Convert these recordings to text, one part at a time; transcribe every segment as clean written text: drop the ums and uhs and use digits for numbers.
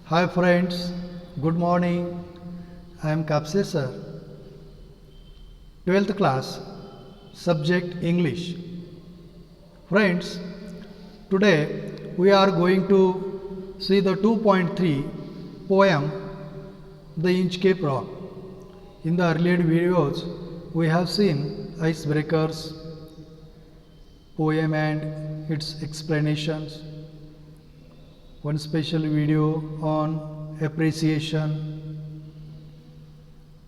Hi friends, good morning. I am Kapse sir. 12th class, subject English. Friends, today we are going to see the 2.3 poem The Inchcape Rock. In the earlier videos, we have seen icebreakers, poem and its explanations, one special video on appreciation,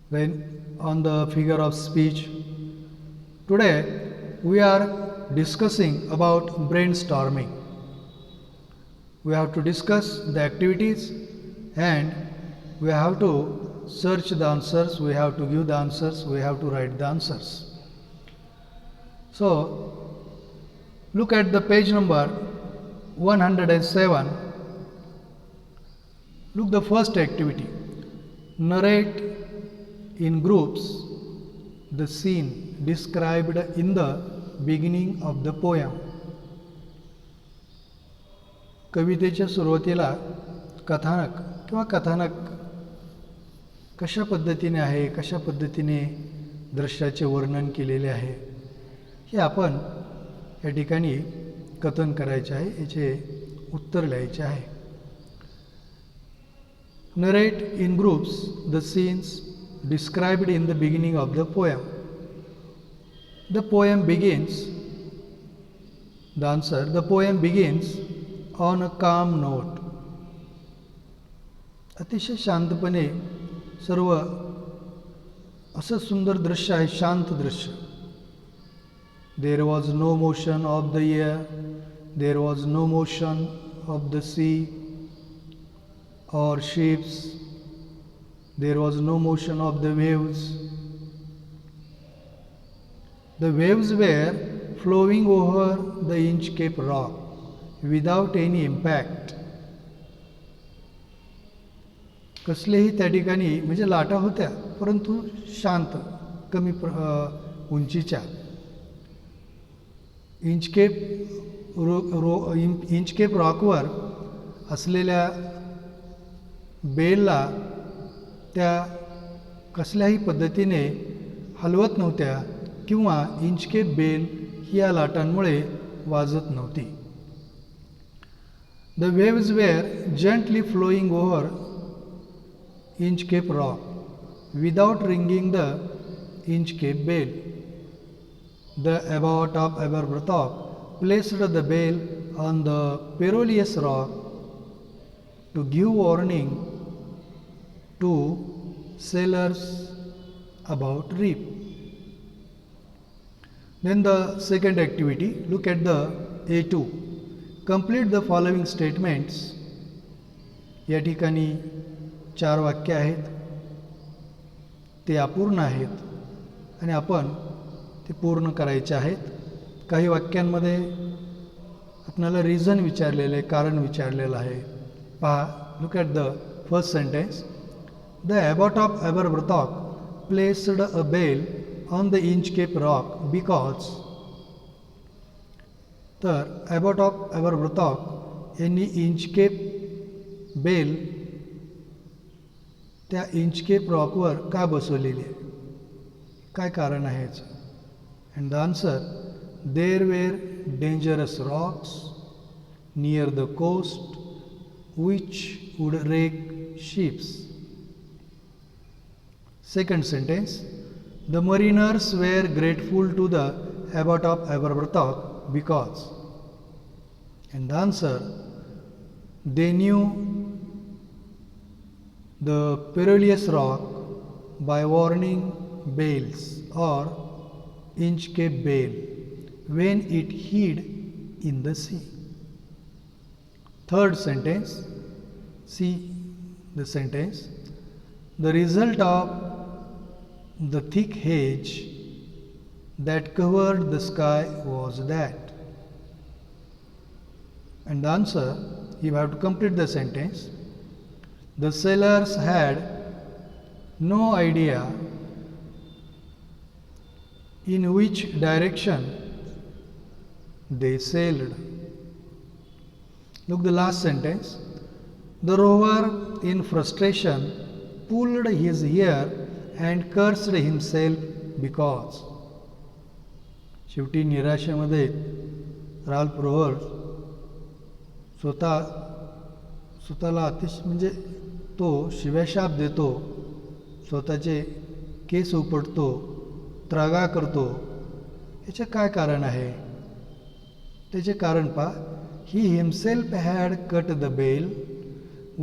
then on the figure of speech. Today we are discussing about brainstorming. We have to discuss the activities and we have to search the answers, we have to give the answers, we have to write the answers. So look at the page number 107. Look the first activity. Narrate in groups the scene described in the beginning of the poem. कवितेच्या सुरुवातीला कथानक किंवा कथानक कशा पद्धतीने आहे, कशा पद्धतीने दृश्याचे वर्णन केलेले आहे हे आपण या ठिकाणी कथन करायचे आहे, याचे उत्तर लिहायचे आहे. Narrate in groups the scenes described in the beginning of the poem. The poem begins, the answer, the poem begins on a calm note. अतिशय शांतपणे सर्व असं सुंदर दृश्य आहे, शांत दृश्य. There was no motion of the air, there was no motion of the sea or ships, there was no motion of the waves. The waves were flowing over the Inchcape rock without any impact. कसलेही त्या ठिकाणी म्हणजे लाटा होत्या परंतु शांत, कमी उंचीच्या. Inchcape रॉकवर असलेल्या बेलला त्या कसल्याही पद्धतीने हलवत नव्हत्या किंवा इंचकेप बेल ही या लाटांमुळे वाजत नव्हती. The waves were gently flowing over Inchcape rock without ringing the Inchcape bell. The abbot of Aberbrothock placed the bell on the perilous rock to give warning to sailors about reef. Then the second activity, look at the A2. Complete the following statements. या ठिकाणी 4 वाक्य आहेत, ते अपूर्ण आहेत आणि आपण ते पूर्ण करायचे आहेत. काही वाक्यांमध्ये आपल्याला रिझन विचारलेलं आहे, कारण विचारलेलं आहे. पहा, look at the first sentence. The abbot of Aberbrothok placed a bell on the Inchcape rock because. तर ॲबॉट ऑफ एबरब्रथॉक यांनी इंचकेप बेल त्या इंचकेप रॉकवर का बसवलेली आहे, काय कारण आहे याचं. And the answer, there were dangerous rocks near the coast which would wreck ships. Second sentence, the mariners were grateful to the abbot of Aberbrothock because. And the answer, they knew the perilous rock by warning bales or Inchcape bell when it hid in the sea. Third sentence, see the sentence. The result of the thick hedge that covered the sky was that. And the answer, you have to complete the sentence. The sailors had no idea in which direction they sailed. Look the last sentence. The rover, in frustration, pulled his hair and cursed himself because. शेवटी निराशेमध्ये Ralph Rover स्वतःला म्हणजे तो शिव्याशाप देतो, स्वतःचे case उपटतो, त्रागा करतो. याचे काय कारण आहे? त्याचे कारण पहा. He himself had cut the bell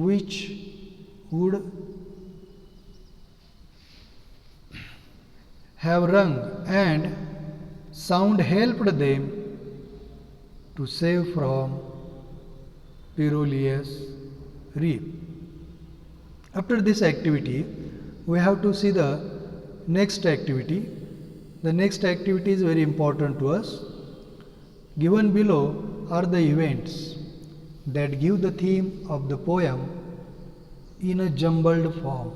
which would have rung and sound helped them to save from perilous reef. After this activity, we have to see the next activity. The next activity is very important to us. Given below are the events that give the theme of the poem in a jumbled form,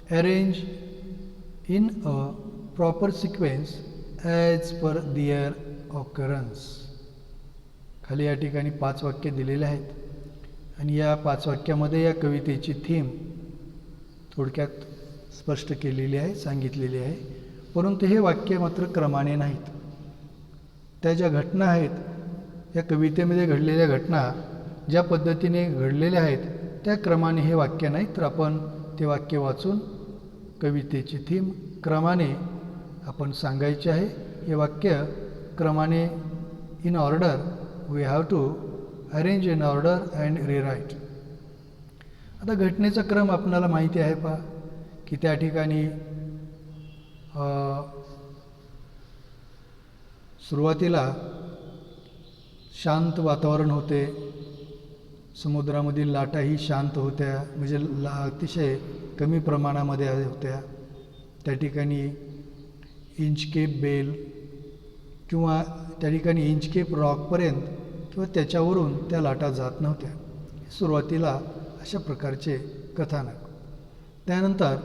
arranged in a proper sequence as per their occurrence. खाली या ठिकाणी 5 वाक्य दिलेले आहेत आणि या 5 वाक्यामध्ये या कवितेची थीम थोडक्यात स्पष्ट केलेली आहे, सांगितलेली आहे. परंतु हे वाक्य मात्र क्रमाने नाहीत. त्या ज्या घटना आहेत, या कवितेमध्ये घडलेल्या घटना ज्या पद्धतीने घडलेल्या आहेत त्या क्रमाने हे वाक्य नाही, तर आपण ते वाक्य वाचून कवितेची थीम क्रमाने आपण सांगायची आहे. हे वाक्य क्रमाने in order we have to arrange in order and rewrite. आता घटनेचा क्रम आपणाला माहिती आहे पहा, की त्या ठिकाणी सुरुवातीला शांत वातावरण होते, समुद्रामधील लाटाही शांत होत्या, म्हणजे अतिशय कमी प्रमाणामध्ये होत्या. त्या ठिकाणी इंचकेप बेल किंवा त्या ठिकाणी इंचकेप रॉकपर्यंत किंवा त्याच्यावरून त्या लाटा जात नव्हत्या. सुरुवातीला अशा प्रकारचे कथानक. त्यानंतर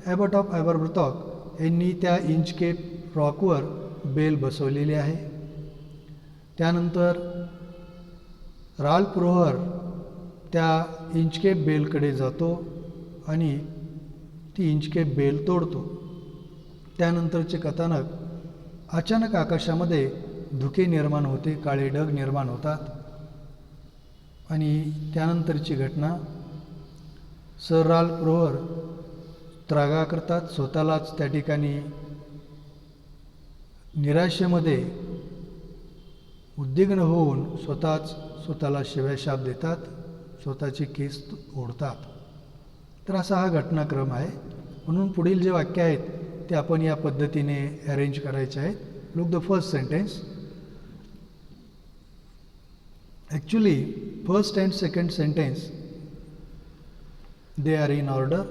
ॲबट ऑफ ॲबरब्रुथॉक यांनी त्या इंचकेप रॉकवर बेल बसवलेली आहे. त्यानंतर राल्फ रोव्हर त्या इंचकेप बेलकडे जातो आणि ती इंचकेप बेल तोडतो. त्यानंतरचे कथानक, अचानक आकाशामध्ये धुके निर्माण होते, काळे ढग निर्माण होतात. आणि त्यानंतरची घटना, सर राल्फ रोव्हर त्रागा करतात, स्वतःलाच त्या ठिकाणी निराशेमध्ये उद्विग्न होऊन स्वतःला शिव्याशाप देतात, स्वतःचे केस ओढतात. तर असा हा घटनाक्रम आहे. म्हणून पुढील जे वाक्य आहेत ते आपण या पद्धतीने अरेंज करायचे आहेत. Look the first sentence. Actually first and second sentence they are in order,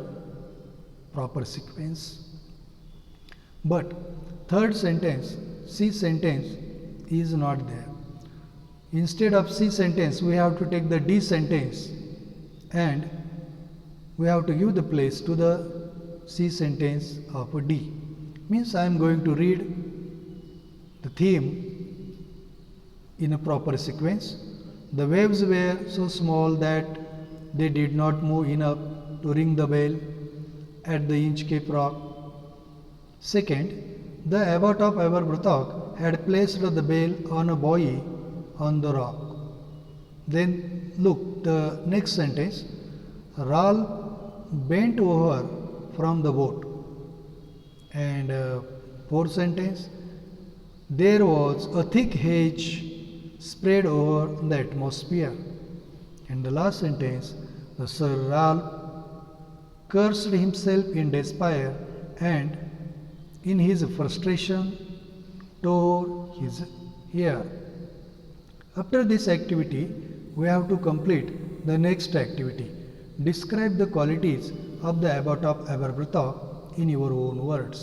proper sequence. But third sentence, C sentence, is not there. Instead of C sentence, we have to take the D sentence and we have to give the place to the C sentence of a D. Means I am going to read the theme in a proper sequence. The waves were so small that they did not move enough to ring the bell at the Inchcape Rock. Second, the abbot of Aberbrothock had placed the bell on a buoy on the rock. Then look, the next sentence. Ralph bent over from the boat. And fourth sentence, there was a thick haze spread over the atmosphere. And the last sentence, the Sir Ralph cursed himself in despair and in his frustration tore his hair. After this activity, we have to complete the next activity. Describe the qualities of the abbot of Aberbrothock in your own words.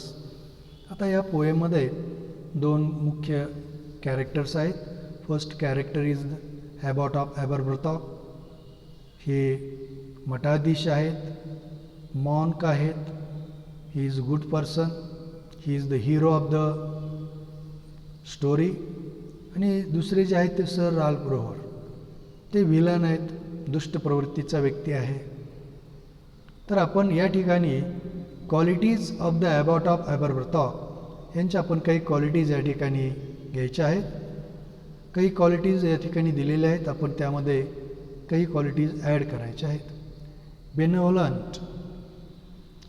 आता या पोएममध्ये दोन मुख्य characters आहेत. First character is abbot of Aberbrothock. हे मठाधीश आहेत, monk आहेत. He is good person, he is the hero of the story. आणि दुसरे जे आहेत ते सर राल्फ रोव्हर, ते विलन आहेत, दुष्ट प्रवृत्तीचा व्यक्ती आहे. तर आपण या ठिकाणी qualities of the abbot of ॲबरब्रथॉक यांच्या आपण काही क्वालिटीज या ठिकाणी घ्यायच्या आहेत. काही क्वालिटीज या ठिकाणी दिलेल्या आहेत, आपण त्यामध्ये काही क्वालिटीज ॲड करायच्या आहेत. बेनेव्होलंट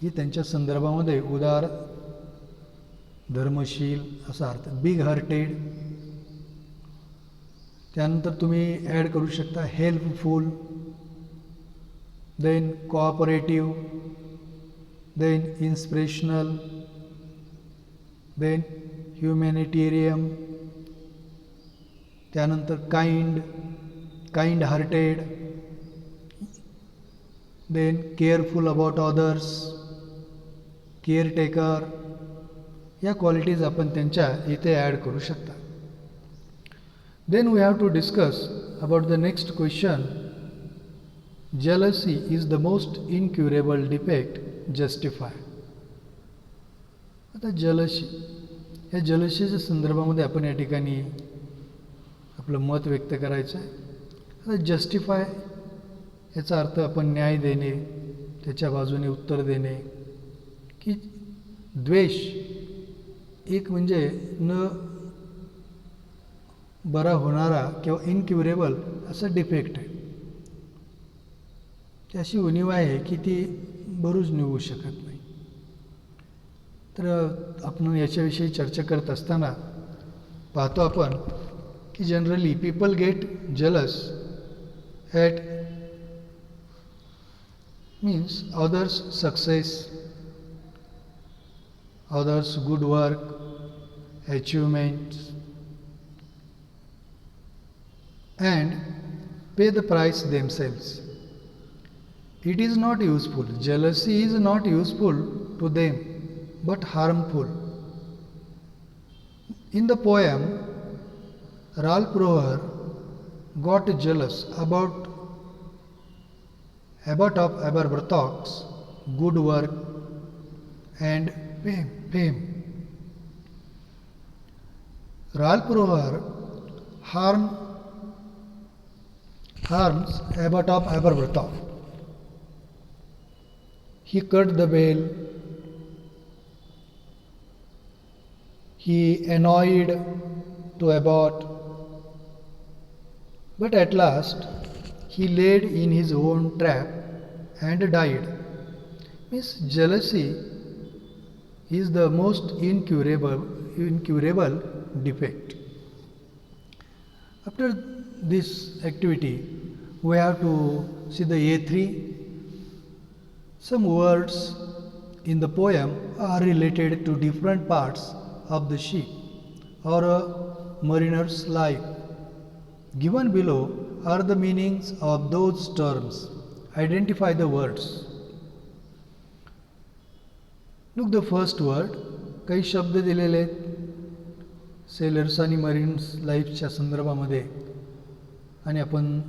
ही त्यांच्या संदर्भामध्ये उदार, धर्मशील असा अर्थ. बिग हार्टेड, त्यानंतर तुम्ही ॲड करू शकता helpful, then cooperative, then inspirational, then humanitarian, त्यानंतर kind hearted, then careful about others, caretaker. या क्वालिटीज आपण त्यांच्या इथे ॲड करू शकता. Then we have to discuss about the next question. Jealousy is the most incurable defect, justify. आता jealousy, या जलसीच्या संदर्भामध्ये आपण या ठिकाणी आपलं मत व्यक्त करायचं आहे. आता जस्टिफाय याचा अर्थ आपण न्याय देणे, त्याच्या बाजूने उत्तर देणे, की द्वेष एक म्हणजे न बरा होणारा किंवा इनक्युरेबल असा डिफेक्ट आहे. ती अशी उणीव आहे की ती भरूच निघू शकत नाही. तर आपण याच्याविषयी चर्चा करत असताना पाहतो आपण की generally people get jealous at means others' success, others' good work, achievements, and pay the price themselves. It is not useful. Jealousy is not useful to them, but harmful. In the poem, Ralph Roher got jealous about of Aberbrothock's good work and fame. Ralph Roher harms Abbot of Aberbrothock. He cut the bell. He annoyed to Abbot, but at last he laid in his own trap and died. Means jealousy is the most incurable defect. After this activity, we have to see the A3. Some words in the poem are related to different parts of the ship or a mariner's life. Given below are the meanings of those terms. Identify the words. Look the first word. काही शब्द दिलेले आहेत sellers आणि marines लाईफच्या संदर्भामध्ये, आणि आपण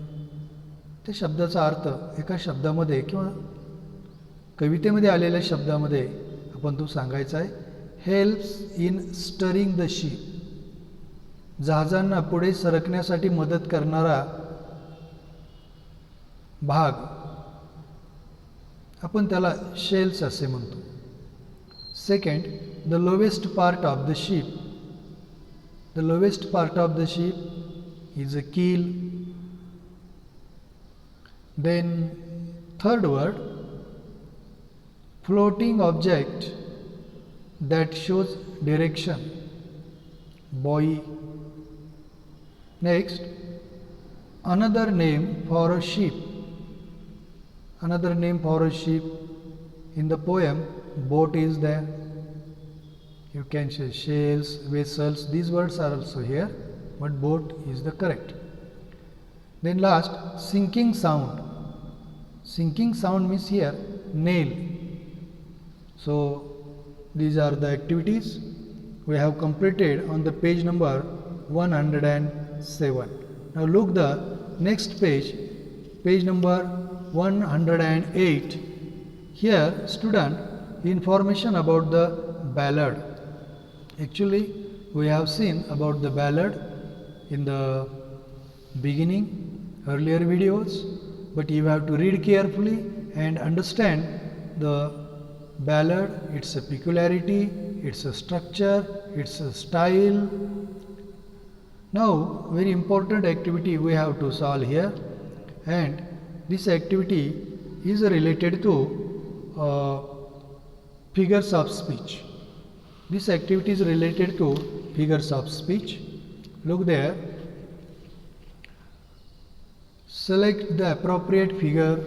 त्या शब्दाचा अर्थ एका शब्दामध्ये किंवा कवितेमध्ये आलेल्या शब्दामध्ये आपण तो सांगायचा आहे. Helps in steering the ship. जहाजांना पुढे सरकण्यासाठी मदत करणारा भाग, आपण त्याला शेल्स असे म्हणतो. Second, the lowest part of the ship. The lowest part of the ship is a keel. Then third word, floating object that shows direction, buoy. Next, another name for a ship. Another name for a ship in the poem, boat is there. You can say sails, vessels, these words are also here, but boat is the correct. Then last, sinking sound. Sinking sound means here nail. So these are the activities we have completed on the page number 107. Now look the next page, page number 108. Here student, information about the ballad. Actually we have seen about the ballad in the beginning, earlier videos. but you have to read carefully and understand the ballad, its a peculiarity, its a structure, its a style. Now, very important activity we have to solve here, and this activity is related to figures of speech. This activity is related to figures of speech. Look there. Select the appropriate figure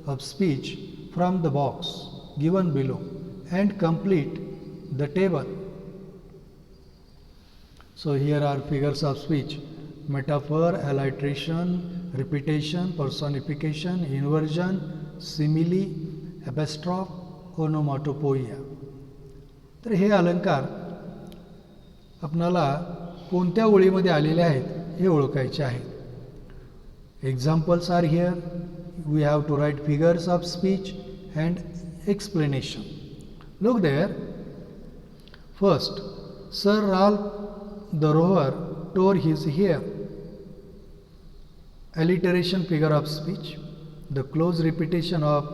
of speech from the box given below and complete the table. So here are figures of speech: metaphor, alliteration, repetition, personification, inversion, simile, apostrophe, onomatopoeia. तर हे अलंकार आपणाला कोणत्या ओळीमध्ये आलेले आहेत हे ओळखायचे आहेत. Examples are here. We have to write figures of speech and explanation. Look there. First, Sir Ralph the rower tore his hair. Alliteration, figure of speech. The close repetition of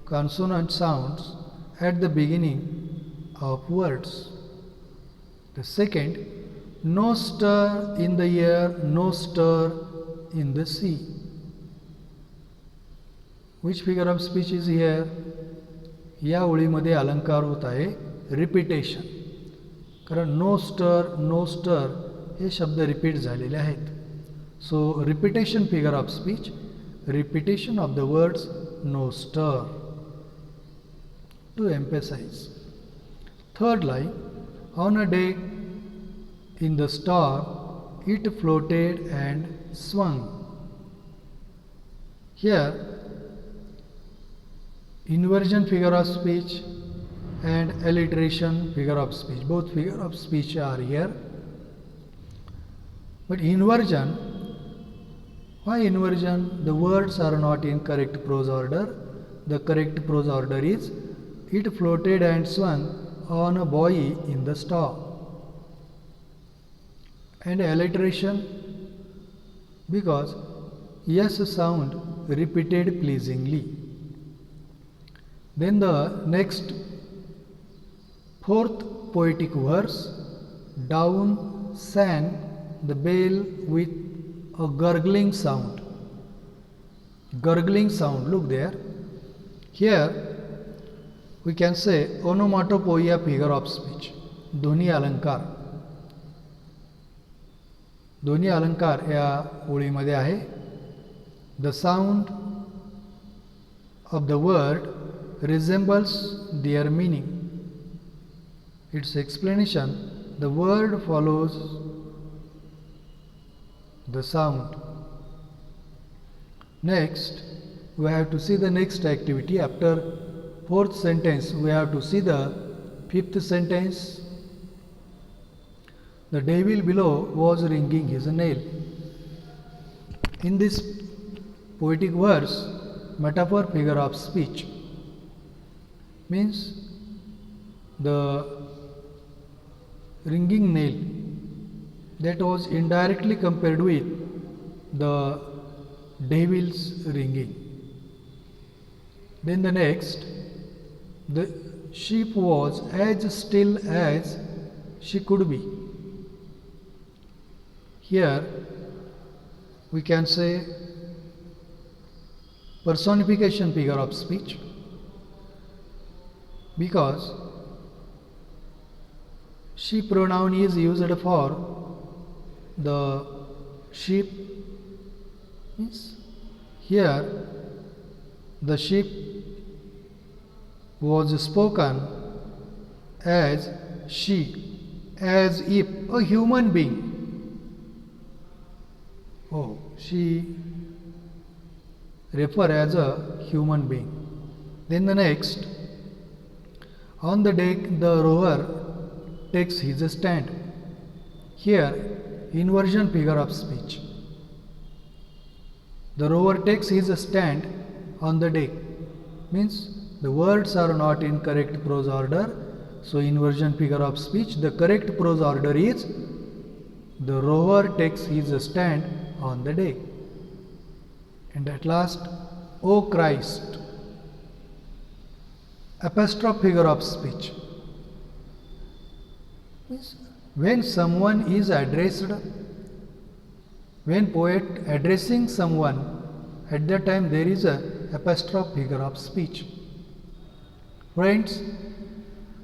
consonant sounds at the beginning of words. The second, no stir in the air, no stir in the sea. Which figure of speech is here? या ओळीमध्ये अलंकार होत आहे repetition, कारण no stir हे शब्द repeat झालेले आहेत. So repetition figure of speech, repetition of the words no stir to emphasise. Third line, on a day in the storm it floated and swung. Here inversion figure of speech and alliteration figure of speech, both figure of speech are here. But inversion, why inversion? The words are not in correct prose order. The correct prose order is it floated and swung on a buoy in the storm. And alliteration, because yes sound repeated pleasingly. Then the next fourth poetic verse, down sang the bell with a gurgling sound. Gurgling sound, look there. Here we can say onomatopoeia figure of speech, ध्वनी अलंकार. ध्वनी अलंकार या ओळीमध्ये आहे. The sound of the word resembles their meaning. Its explanation, the word follows the sound. Next, we have to see the next activity. After fourth sentence, we have to see the fifth sentence. The devil below was ringing his nail. In this poetic verse, metaphor figure of speech means the ringing nail that was indirectly compared with the devil's ringing. Then the next, the sheep was as still as she could be. Here we can say personification figure of speech, because she pronoun is used for the sheep. Here the sheep was spoken as she, as if a human being. Oh, she refer as a human being. Then the next, on the deck the rower takes his stand. Here inversion figure of speech. The rower takes his stand on the deck, means the words are not in correct prose order. So inversion figure of speech, the correct prose order is the rower takes his stand on the deck. And at last, O Christ, apostrophe figure of speech. When someone is addressed, when poet addressing someone, at that time there is a apostrophe figure of speech. Friends,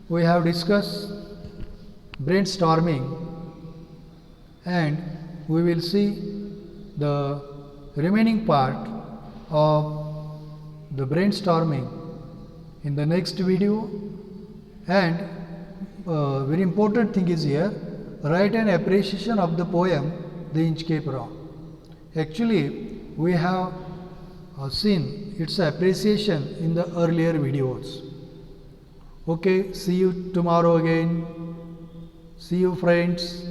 we have discussed brainstorming, and we will see the remaining part of the brainstorming in the next video. And very important thing is here, write an appreciation of the poem The Inch Cape Rock. Actually, we have seen its appreciation in the earlier videos. Okay, see you tomorrow again. See you, friends.